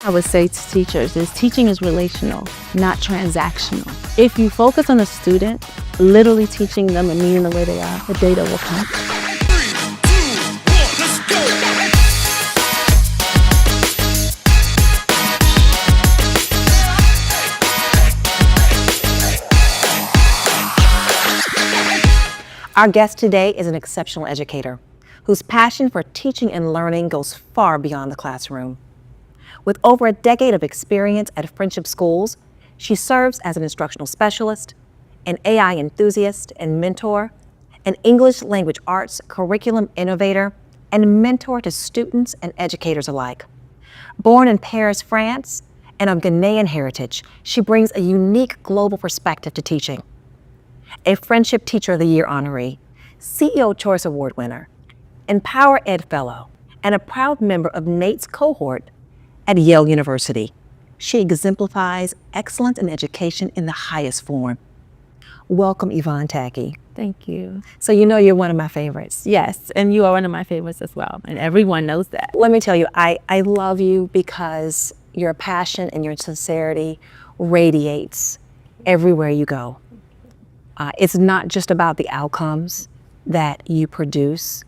I would say to teachers is teaching is relational, not transactional. If you focus on a student, literally teaching them and meeting them where they are, the data will come. 3, 2, 1, let's go! Our guest today is an exceptional educator whose passion for teaching and learning goes far beyond the classroom. With over a decade of experience at Friendship Schools, she serves as an instructional specialist, an AI enthusiast and mentor, an English language arts curriculum innovator, and mentor to students and educators alike. Born in Paris, France, and of Ghanaian heritage, she brings a unique global perspective to teaching. A Friendship Teacher of the Year honoree, CEO Choice Award winner, Empower Ed Fellow, and a proud member of NATE's cohort at Yale University. She exemplifies excellence in education in the highest form. Welcome, Yvonne Tackie. Thank you. So you know you're one of my favorites. Yes, and you are one of my favorites as well, and everyone knows that. Let me tell you, I love you because your passion and your sincerity radiates everywhere you go. It's not just about the outcomes that you produce.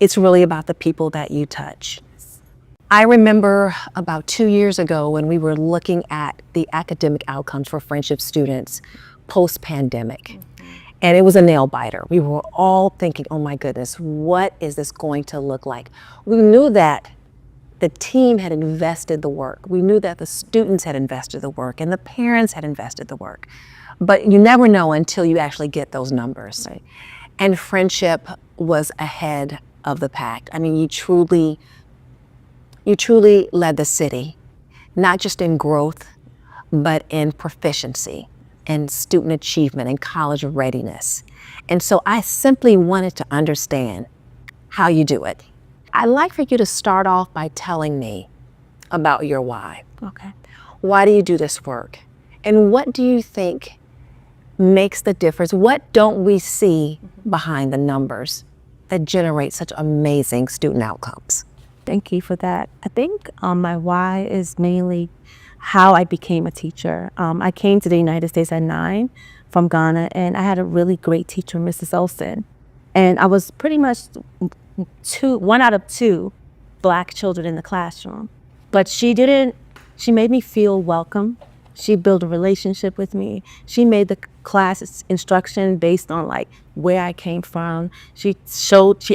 It's really about the people that you touch. I remember about 2 years ago when we were looking at the academic outcomes for Friendship students post-pandemic. And it was a nail biter. We were all thinking, oh my goodness, what is this going to look like? We knew that the team had invested the work. We knew that the students had invested the work and the parents had invested the work. But you never know until you actually get those numbers. Right? And Friendship was ahead of the pack. I mean, you truly led the city, not just in growth, but in proficiency and student achievement and college readiness. And so I simply wanted to understand how you do it. I'd like for you to start off by telling me about your why. Okay. Why do you do this work? And what do you think makes the difference? What don't we see behind the numbers that generate such amazing student outcomes? Thank you for that. I think my why is mainly how I became a teacher. I came to the United States at 9 from Ghana, and I had a really great teacher, Mrs. Olson. And I was pretty much one out of 2 Black children in the classroom. But she made me feel welcome. She built a relationship with me. She made the class instruction based on like where I came from. She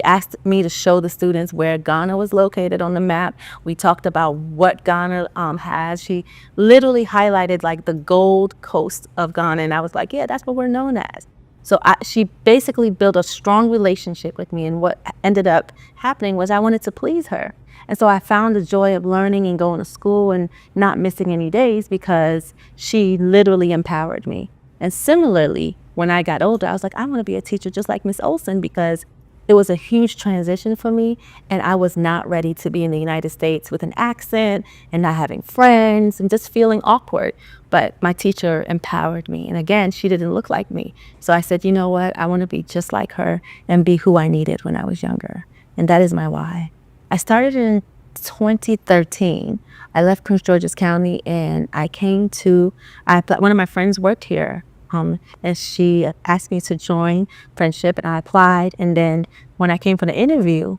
asked me to show the students where Ghana was located on the map. We talked about what Ghana has. She literally highlighted like the Gold Coast of Ghana, and I was like, yeah, that's what we're known as. So she basically built a strong relationship with me, and what ended up happening was I wanted to please her. And so I found the joy of learning and going to school and not missing any days because she literally empowered me. And similarly, when I got older, I was like, I want to be a teacher just like Miss Olson, because it was a huge transition for me, and I was not ready to be in the United States with an accent and not having friends and just feeling awkward. But my teacher empowered me. And again, she didn't look like me. So I said, you know what? I want to be just like her and be who I needed when I was younger. And that is my why. I started in 2013. I left Prince George's County and one of my friends worked here. And she asked me to join Friendship, and I applied. And then when I came for the interview,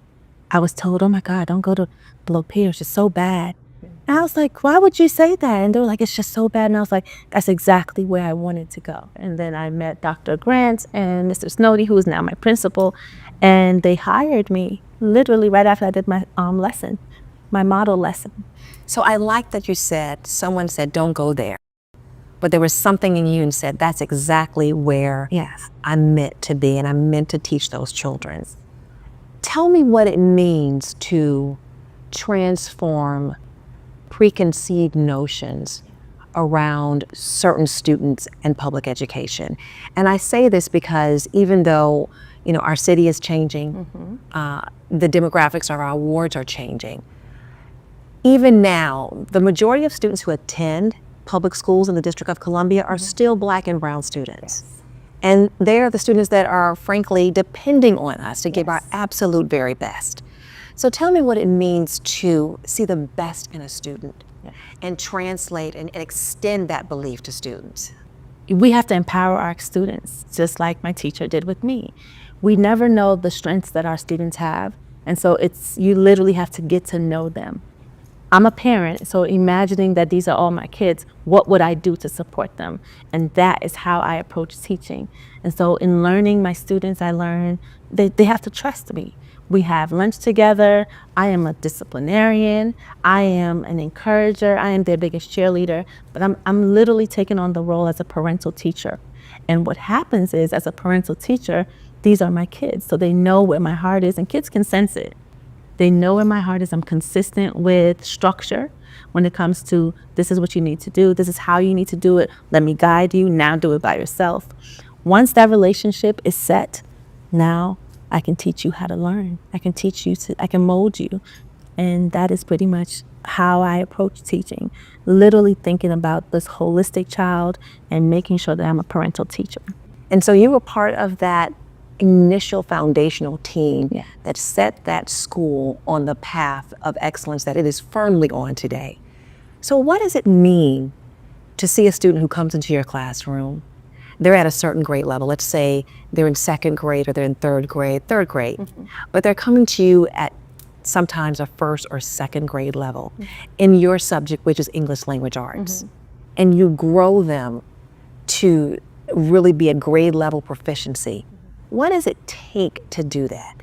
I was told, oh my God, don't go to Below Peer, it's just so bad. And I was like, why would you say that? And they were like, it's just so bad. And I was like, that's exactly where I wanted to go. And then I met Dr. Grant and Mr. Snowdy, who is now my principal, and they hired me literally right after I did my lesson, my model lesson. So I like that someone said, don't go there. But there was something in you and said, that's exactly where I'm meant to be, and I'm meant to teach those children. Tell me what it means to transform preconceived notions around certain students and public education. And I say this because even though our city is changing, the demographics of our awards are changing. Even now, the majority of students who attend public schools in the District of Columbia are still Black and brown students. Yes. And they're the students that are frankly depending on us to give our absolute very best. So tell me what it means to see the best in a student and translate and extend that belief to students? We have to empower our students, just like my teacher did with me. We never know the strengths that our students have. And so you literally have to get to know them. I'm a parent, so imagining that these are all my kids, what would I do to support them? And that is how I approach teaching. And so in learning my students, I learn they have to trust me. We have lunch together. I am a disciplinarian. I am an encourager. I am their biggest cheerleader. But I'm literally taking on the role as a parental teacher. And what happens is, as a parental teacher, these are my kids. So they know where my heart is, and kids can sense it. They know where my heart is. I'm consistent with structure when it comes to this is what you need to do. This is how you need to do it. Let me guide you. Now do it by yourself. Once that relationship is set, now I can teach you how to learn. I can mold you. And that is pretty much how I approach teaching. Literally thinking about this holistic child and making sure that I'm a parental teacher. And so you were part of that initial foundational team that set that school on the path of excellence that it is firmly on today. So what does it mean to see a student who comes into your classroom? They're at a certain grade level. Let's say they're in second grade or they're in third grade, but they're coming to you at sometimes a first or second grade level in your subject, which is English language arts. And you grow them to really be at grade level proficiency. What does it take to do that?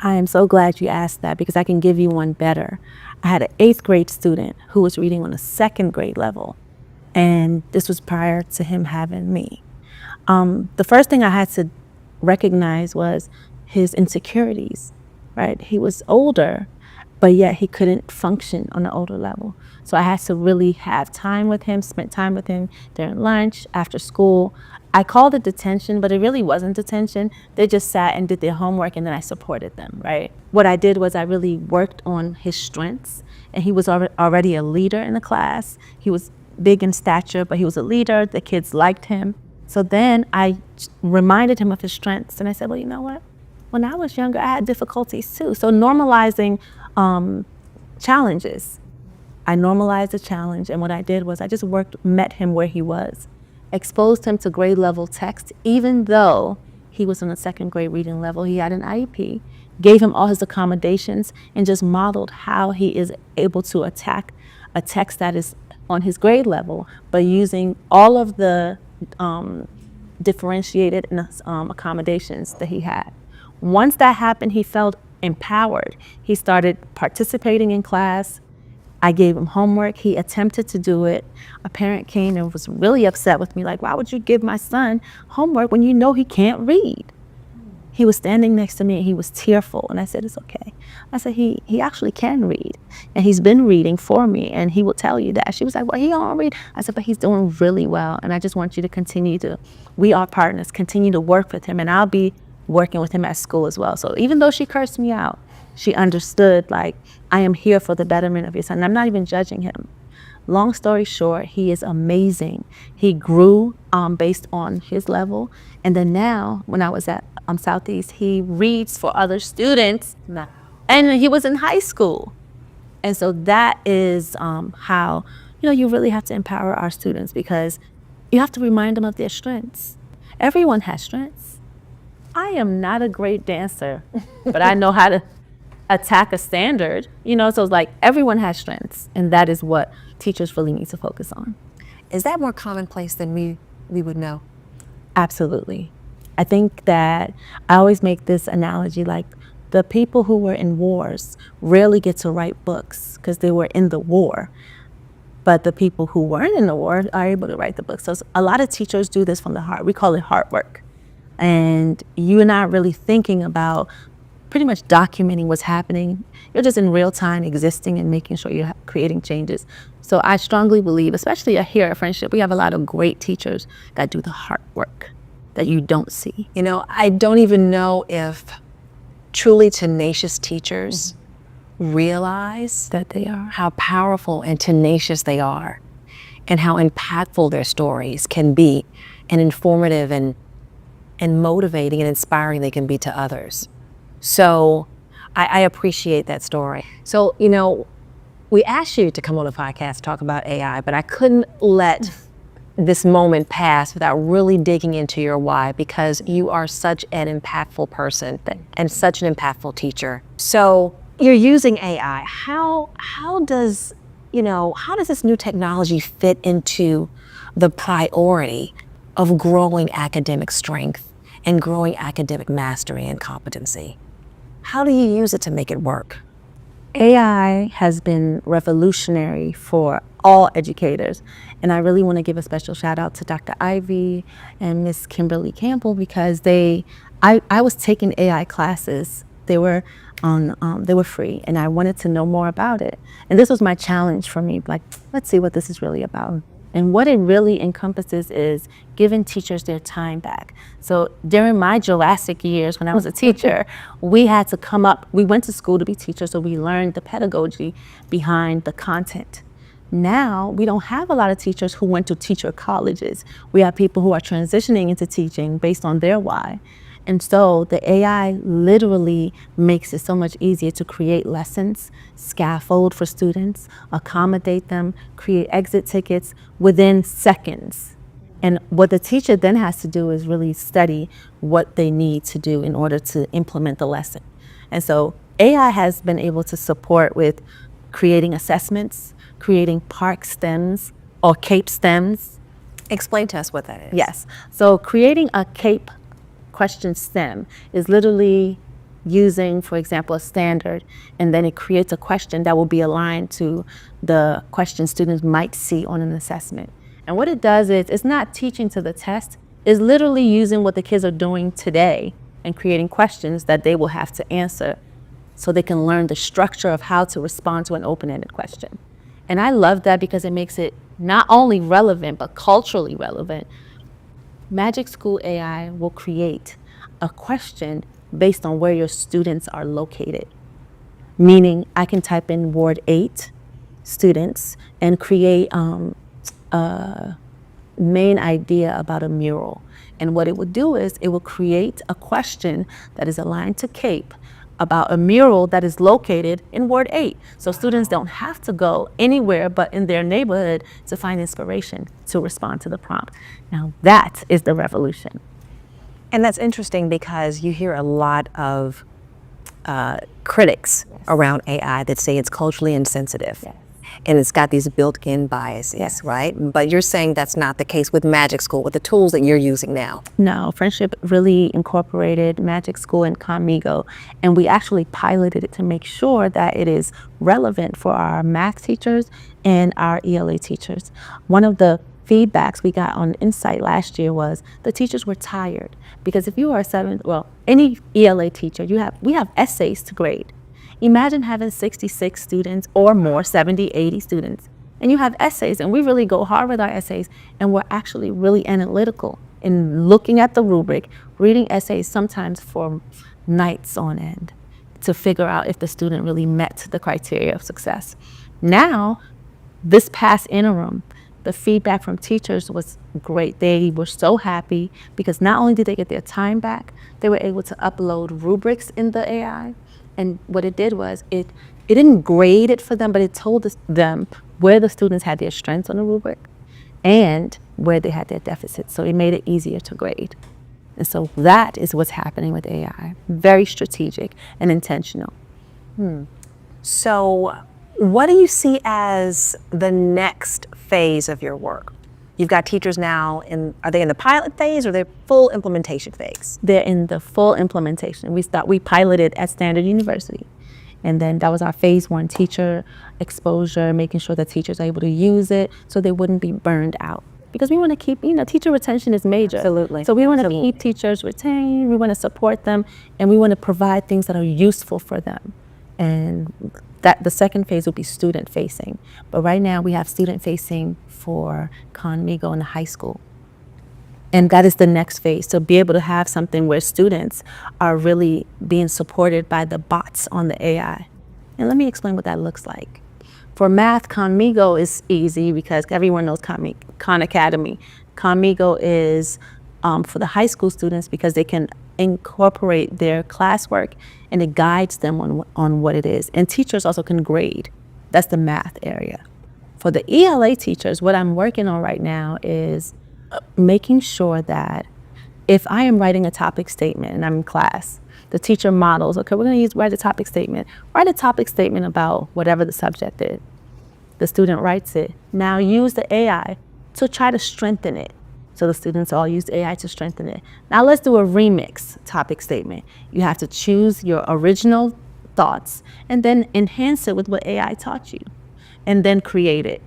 I am so glad you asked that, because I can give you one better. I had an 8th grade student who was reading on a second grade level, and this was prior to him having me. The first thing I had to recognize was his insecurities, right? He was older, but yet he couldn't function on the older level. So I had to really have time with him, spend time with him during lunch, after school. I called it detention, but it really wasn't detention. They just sat and did their homework, and then I supported them, right? What I did was I really worked on his strengths, and he was already a leader in the class. He was big in stature, but he was a leader. The kids liked him. So then I reminded him of his strengths, and I said, well, you know what? When I was younger, I had difficulties too. So normalizing challenges. I normalized the challenge, and what I did was I just met him where he was, exposed him to grade level text, even though he was on a second grade reading level. He had an IEP, gave him all his accommodations, and just modeled how he is able to attack a text that is on his grade level, but using all of the differentiated accommodations that he had. Once that happened, he felt empowered. He started participating in class. I gave him homework. He attempted to do it. A parent came and was really upset with me, like, why would you give my son homework when you know he can't read? He was standing next to me and he was tearful. And I said, it's okay. I said, he actually can read. And he's been reading for me, and he will tell you that. She was like, well, he don't read. I said, but he's doing really well. And I just want you to we are partners, continue to work with him. And I'll be working with him at school as well. So even though she cursed me out, she understood, like, I am here for the betterment of your son. And I'm not even judging him. Long story short, he is amazing. He grew based on his level. And then now, when I was at Southeast, he reads for other students. And he was in high school. And so that is how, you really have to empower our students, because you have to remind them of their strengths. Everyone has strengths. I am not a great dancer, but I know how to attack a standard, so it's like everyone has strengths, and that is what teachers really need to focus on. Is that more commonplace than we would know? Absolutely. I think that I always make this analogy, like the people who were in wars rarely get to write books because they were in the war. But the people who weren't in the war are able to write the books. So a lot of teachers do this from the heart. We call it heart work. And you're not really thinking about pretty much documenting what's happening. You're just in real time existing and making sure you're creating changes. So I strongly believe, especially here at Friendship, we have a lot of great teachers that do the hard work that you don't see. I don't even know if truly tenacious teachers realize That they are. how powerful and tenacious they are, and how impactful their stories can be, and informative and motivating and inspiring they can be to others. So I appreciate that story. So, We asked you to come on the podcast to talk about AI, but I couldn't let this moment pass without really digging into your why, because you are such an impactful person and such an impactful teacher. So you're using AI. How does this new technology fit into the priority of growing academic strength and growing academic mastery and competency? How do you use it to make it work? AI has been revolutionary for all educators. And I really want to give a special shout out to Dr. Ivy and Miss Kimberly Campbell, because I was taking AI classes. They were they were free, and I wanted to know more about it. And this was my challenge for me, like, let's see what this is really about. And what it really encompasses is giving teachers their time back. So during my Jurassic years when I was a teacher, we had to come up, we went to school to be teachers, so we learned the pedagogy behind the content. Now, we don't have a lot of teachers who went to teacher colleges. We have people who are transitioning into teaching based on their why. And so the AI literally makes it so much easier to create lessons, scaffold for students, accommodate them, create exit tickets within seconds. And what the teacher then has to do is really study what they need to do in order to implement the lesson. And so AI has been able to support with creating assessments, creating PARC stems or CAPE stems. Explain to us what that is. Yes. So creating a CAPE question stem is literally using, for example, a standard, and then it creates a question that will be aligned to the question students might see on an assessment. And what it does is, it's not teaching to the test, it's literally using what the kids are doing today and creating questions that they will have to answer so they can learn the structure of how to respond to an open-ended question. And I love that because it makes it not only relevant, but culturally relevant. Magic School AI will create a question based on where your students are located. Meaning I can type in Ward 8 students and create a main idea about a mural. And what it would do is it will create a question that is aligned to CAPE about a mural that is located in Ward 8. So students don't have to go anywhere but in their neighborhood to find inspiration to respond to the prompt. Now that is the revolution. And that's interesting because you hear a lot of critics around AI that say it's culturally insensitive. Yes. And it's got these built-in biases, right? But you're saying that's not the case with Magic School, with the tools that you're using now. No, Friendship really incorporated Magic School and Conmigo, and we actually piloted it to make sure that it is relevant for our math teachers and our ELA teachers. One of the feedbacks we got on Insight last year was the teachers were tired, because if you are any ELA teacher, we have essays to grade. Imagine having 66 students or more, 70, 80 students, and you have essays, and we really go hard with our essays, and we're actually really analytical in looking at the rubric, reading essays sometimes for nights on end to figure out if the student really met the criteria of success. Now, this past interim, the feedback from teachers was great. They were so happy because not only did they get their time back, they were able to upload rubrics in the AI. And what it did was it didn't grade it for them, but it told them where the students had their strengths on the rubric and where they had their deficits. So it made it easier to grade. And so that is what's happening with AI. Very strategic and intentional. So what do you see as the next phase of your work? You've got teachers now, are they in the pilot phase or they're full implementation phase? They're in the full implementation. We piloted at Standard University. And then that was our phase 1, teacher exposure, making sure that teachers are able to use it so they wouldn't be burned out. Because we want to keep, teacher retention is major. Absolutely. So we want to keep teachers retained, we want to support them, and we want to provide things that are useful for them. And that the second phase will be student facing. But right now we have student facing for Conmigo in the high school. And that is the next phase, to be able to have something where students are really being supported by the bots on the AI. And let me explain what that looks like. For math, Conmigo is easy because everyone knows Khan Academy. Conmigo is for the high school students because they can incorporate their classwork and it guides them on what it is. And teachers also can grade That's the math area. For the ELA teachers, what I'm working on right now is making sure that if I am writing a topic statement and I'm in class, the teacher models, okay, we're going to write a topic statement. Write a topic statement about whatever the subject is. The student writes it. Now use the AI to try to strengthen it. So the students all use AI to strengthen it. Now let's do a remix topic statement. You have to choose your original thoughts and then enhance it with what AI taught you and then create it.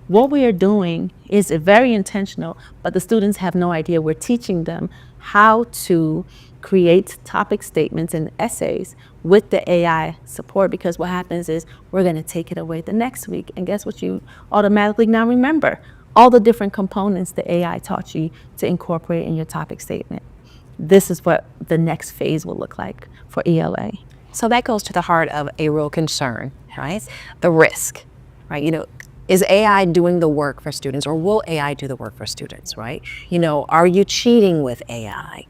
What we are doing is very intentional, but the students have no idea. We're teaching them how to create topic statements and essays with the AI support, because what happens is we're going to take it away the next week. And guess what? You automatically now remember all the different components the AI taught you to incorporate in your topic statement. This is what the next phase will look like for ELA. So that goes to the heart of a real concern, right? The risk, right? Is AI doing the work for students, or will AI do the work for students, right? Are you cheating with AI?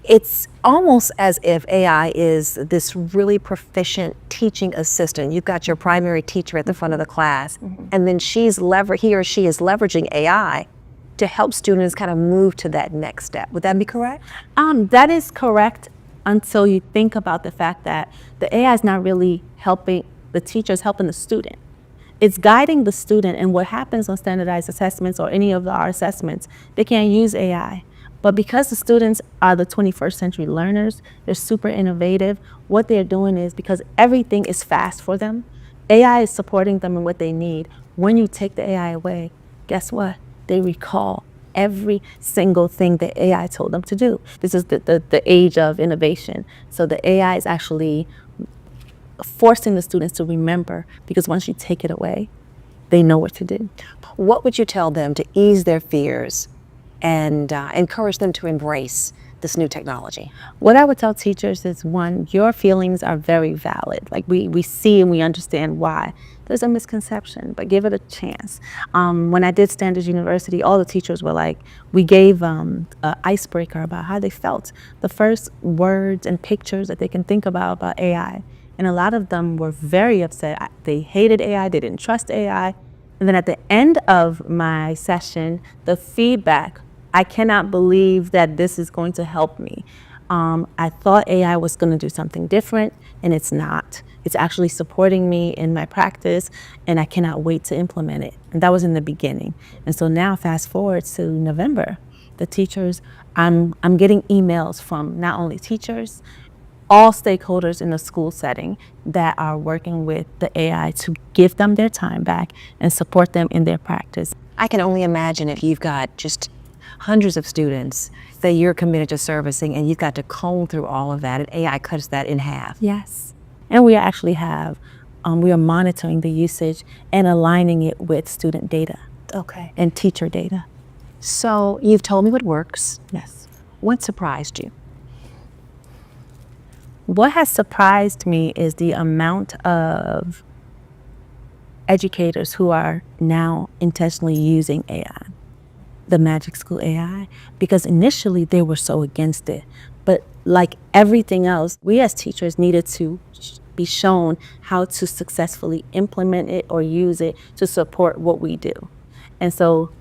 It's almost as if AI is this really proficient teaching assistant. You've got your primary teacher at the front of the class, and then he or she is leveraging AI to help students kind of move to that next step. Would that be correct? That is correct until you think about the fact that the AI is not really helping the teachers, helping the student. It's guiding the student, and what happens on standardized assessments or any of our assessments, they can't use AI. But because the students are the 21st century learners, they're super innovative, what they're doing is, because everything is fast for them, AI is supporting them in what they need. When you take the AI away, guess what? They recall every single thing that AI told them to do. This is the age of innovation. So the AI is actually forcing the students to remember, because once you take it away, they know what to do. What would you tell them to ease their fears and encourage them to embrace this new technology? What I would tell teachers is, one, your feelings are very valid. Like we see and we understand why. There's a misconception, but give it a chance. When I did Standards University, all the teachers were like, we gave an icebreaker about how they felt, the first words and pictures that they can think about AI. And a lot of them were very upset. They hated AI, they didn't trust AI. And then at the end of my session, the feedback, I cannot believe that this is going to help me. I thought AI was going to do something different, and it's not. It's actually supporting me in my practice, and I cannot wait to implement it. And that was in the beginning. And so now fast forward to November, the teachers, I'm getting emails from not only teachers, all stakeholders in the school setting that are working with the AI to give them their time back and support them in their practice. I can only imagine if you've got just hundreds of students that you're committed to servicing, and you've got to comb through all of that, and AI cuts that in half. Yes. And we actually have, we are monitoring the usage and aligning it with student data. Okay. And teacher data. So you've told me what works. Yes. What surprised you? What has surprised me is the amount of educators who are now intentionally using AI, the Magic School AI, because initially they were so against it. But like everything else, we as teachers needed to be shown how to successfully implement it or use it to support what we do. And so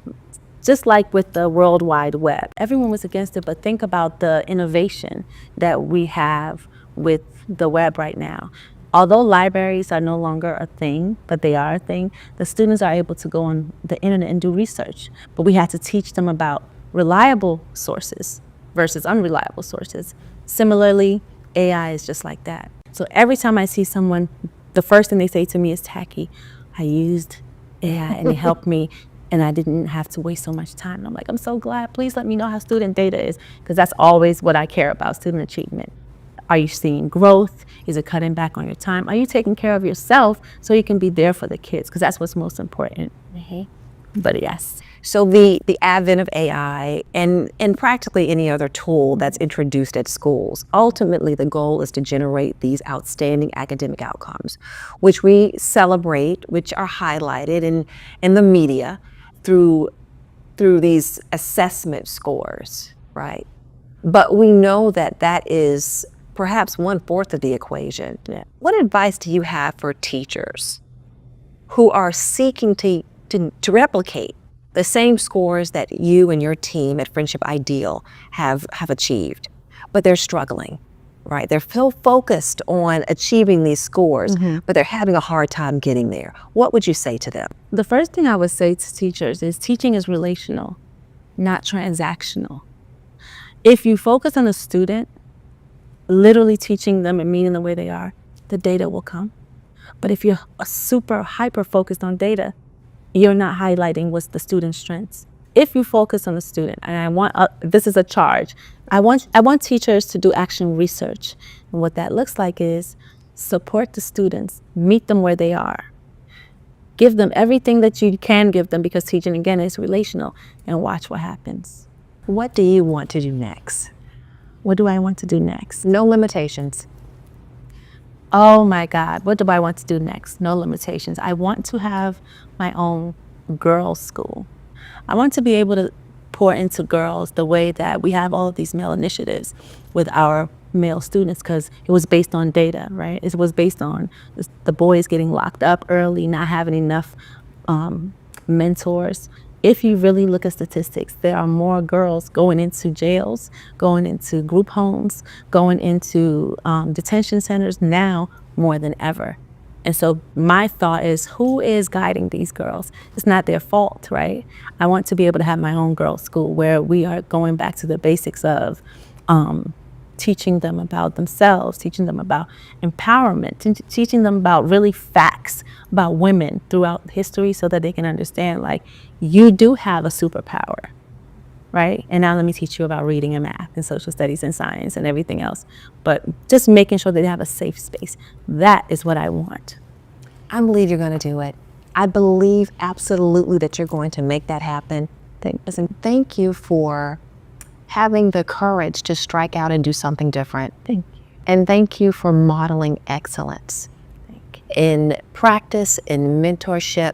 just like with the World Wide Web, everyone was against it, but think about the innovation that we have with the web right now. Although libraries are no longer a thing, but they are a thing, the students are able to go on the internet and do research. But we had to teach them about reliable sources versus unreliable sources. Similarly, AI is just like that. So every time I see someone, the first thing they say to me is, Tackie, I used AI and it helped me, and I didn't have to waste so much time. And I'm like, I'm so glad. Please let me know how student data is, because that's always what I care about, student achievement. Are you seeing growth? Is it cutting back on your time? Are you taking care of yourself so you can be there for the kids? Because that's what's most important. But yes. So the advent of AI and practically any other tool that's introduced at schools, ultimately the goal is to generate these outstanding academic outcomes, which we celebrate, which are highlighted in the media through these assessment scores, right? But we know that that is perhaps 1/4 of the equation. Yeah. What advice do you have for teachers who are seeking to replicate the same scores that you and your team at Friendship Ideal have achieved, but they're struggling, right? They're so focused on achieving these scores, but they're having a hard time getting there. What would you say to them? The first thing I would say to teachers is teaching is relational, not transactional. If you focus on a student, literally teaching them and meeting the way they are, the data will come. But if you're super hyper focused on data, you're not highlighting what's the student's strengths. If you focus on the student, and I want this is a charge, I want teachers to do action research. And what that looks like is support the students, meet them where they are, give them everything that you can give them, because teaching, again, is relational, and watch what happens. What do you want to do next? What do I want to do next? No limitations. Oh my God, what do I want to do next? No limitations. I want to have my own girls' school. I want to be able to pour into girls the way that we have all of these male initiatives with our male students, because it was based on data, right? It was based on the boys getting locked up early, not having enough mentors. If you really look at statistics, there are more girls going into jails, going into group homes, going into detention centers now more than ever. And so my thought is, who is guiding these girls? It's not their fault, right? I want to be able to have my own girls' school where we are going back to the basics of teaching them about themselves, teaching them about empowerment, teaching them about really facts about women throughout history, so that they can understand, like, you do have a superpower, right? And now let me teach you about reading and math and social studies and science and everything else. But just making sure that they have a safe space. That is what I want. I believe you're going to do it. I believe absolutely that you're going to make that happen. Listen, thank you for having the courage to strike out and do something different. Thank you. And thank you for modeling excellence. Thank you. In practice, in mentorship,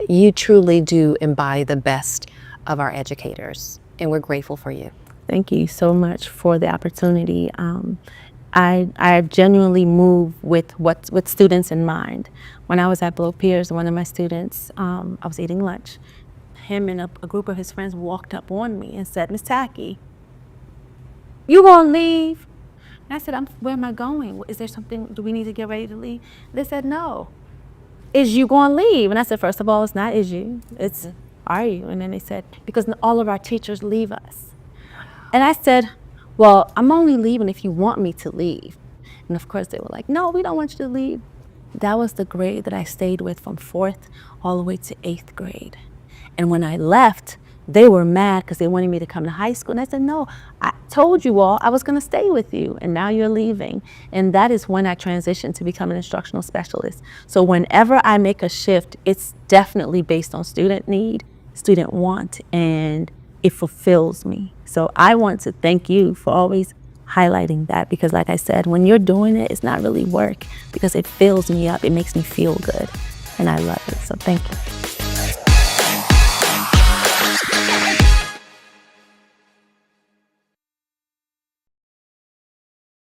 you truly do embody the best of our educators, and we're grateful for you. Thank you so much for the opportunity. I genuinely move with students in mind. When I was at Below Peers, one of my students, I was eating lunch. Him and a group of his friends walked up on me and said, "Miss Tackie, you gonna leave?" And I said, "Where am I going? Is there something, do we need to get ready to leave?" They said, "No. Is you gonna leave?" And I said, "First of all, it's not is you, it's are you?" And then they said, "Because all of our teachers leave us." And I said, "Well, I'm only leaving if you want me to leave." And of course they were like, "No, we don't want you to leave." That was the grade that I stayed with from 4th all the way to 8th grade. And when I left, they were mad because they wanted me to come to high school. And I said, "No, I told you all I was going to stay with you, and now you're leaving." And that is when I transitioned to become an instructional specialist. So whenever I make a shift, it's definitely based on student need, student want, and it fulfills me. So I want to thank you for always highlighting that, because like I said, when you're doing it, it's not really work, because it fills me up. It makes me feel good, and I love it. So thank you.